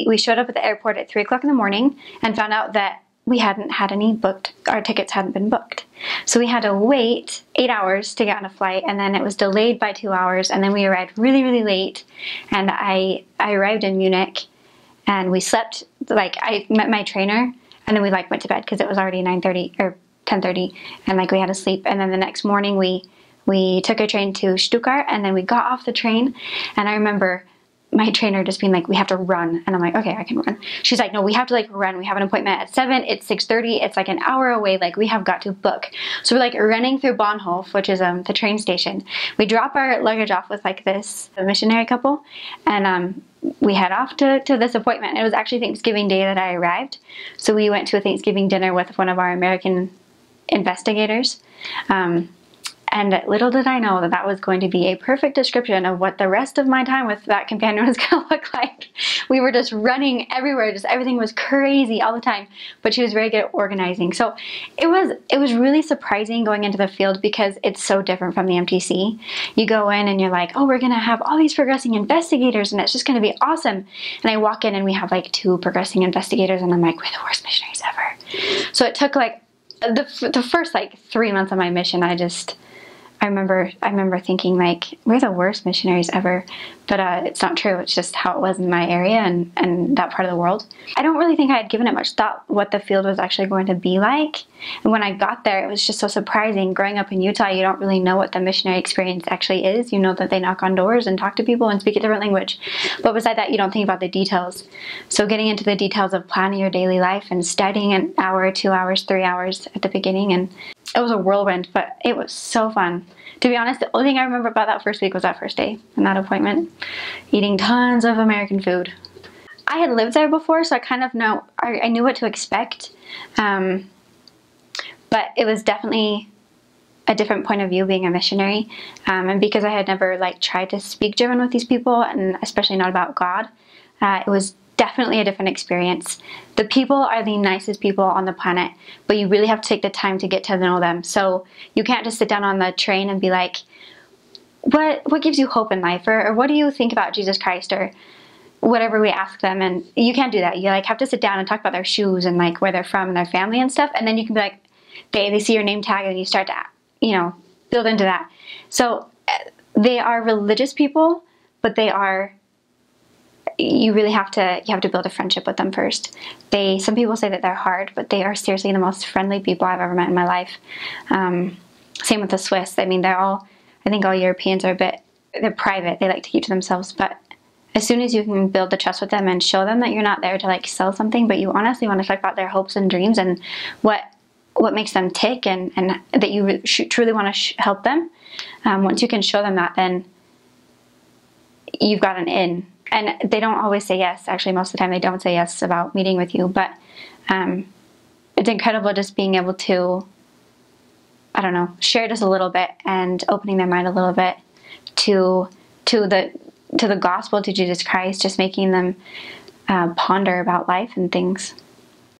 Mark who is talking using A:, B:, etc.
A: We showed up at the airport at 3 o'clock in the morning and found out that we hadn't had any booked, our tickets hadn't been booked. So we had to wait 8 hours to get on a flight, and then it was delayed by 2 hours, and then we arrived really, really late. And I arrived in Munich, and we slept, like, I met my trainer, and then we like went to bed because it was already 9:30 or 10:30, and like we had to sleep. And then the next morning we took a train to Stuttgart, and then we got off the train, and I remember my trainer just being like, we have to run. And I'm like, okay, I can run. She's like, no, we have to like run. We have an appointment at 7. It's 6:30. It's like an hour away. Like, we have got to book. So we're like running through Bahnhof, which is the train station. We drop our luggage off with like this missionary couple, and we head off to this appointment. It was actually Thanksgiving Day that I arrived. So we went to a Thanksgiving dinner with one of our American investigators. And little did I know that that was going to be a perfect description of what the rest of my time with that companion was going to look like. We were just running everywhere, just everything was crazy all the time, but she was very good at organizing. So it was really surprising going into the field because it's so different from the MTC. You go in and you're like, oh, we're going to have all these progressing investigators and it's just going to be awesome. And I walk in and we have like 2 progressing investigators, and I'm like, we're the worst missionaries ever. So it took like the first like 3 months of my mission, I remember thinking like, we're the worst missionaries ever, but it's not true. It's just how it was in my area and that part of the world. I don't really think I had given it much thought what the field was actually going to be like. And when I got there, it was just so surprising. Growing up in Utah, you don't really know what the missionary experience actually is. You know that they knock on doors and talk to people and speak a different language. But beside that, you don't think about the details. So getting into the details of planning your daily life and studying an hour, 2 hours, 3 hours at the beginning, and it was a whirlwind, but it was so fun. To be honest, the only thing I remember about that first week was that first day and that appointment. Eating tons of American food. I had lived there before, so I kind of know, I knew what to expect. But it was definitely a different point of view being a missionary. And because I had never like tried to speak German with these people, and especially not about God, it was definitely a different experience. The people are the nicest people on the planet, but you really have to take the time to get to know them. So you can't just sit down on the train and be like, what gives you hope in life? Or what do you think about Jesus Christ? Or whatever we ask them. And you can't do that. You like have to sit down and talk about their shoes and like where they're from and their family and stuff. And then you can be like, they see your name tag and you start to, you know, build into that. So they are religious people, but they are, you really have to build a friendship with them first. Some people say that they're hard, but they are seriously the most friendly people I've ever met in my life. Same with the Swiss. I mean, I think all Europeans are they're private. They like to keep to themselves, but as soon as you can build the trust with them and show them that you're not there to like sell something, but you honestly want to talk about their hopes and dreams and what makes them tick, and that you truly want to help them, once you can show them that, then you've got an in. And they don't always say yes. Actually, most of the time they don't say yes about meeting with you. But it's incredible just being able to, I don't know, share just a little bit and opening their mind a little bit to the gospel, to Jesus Christ, just making them ponder about life and things.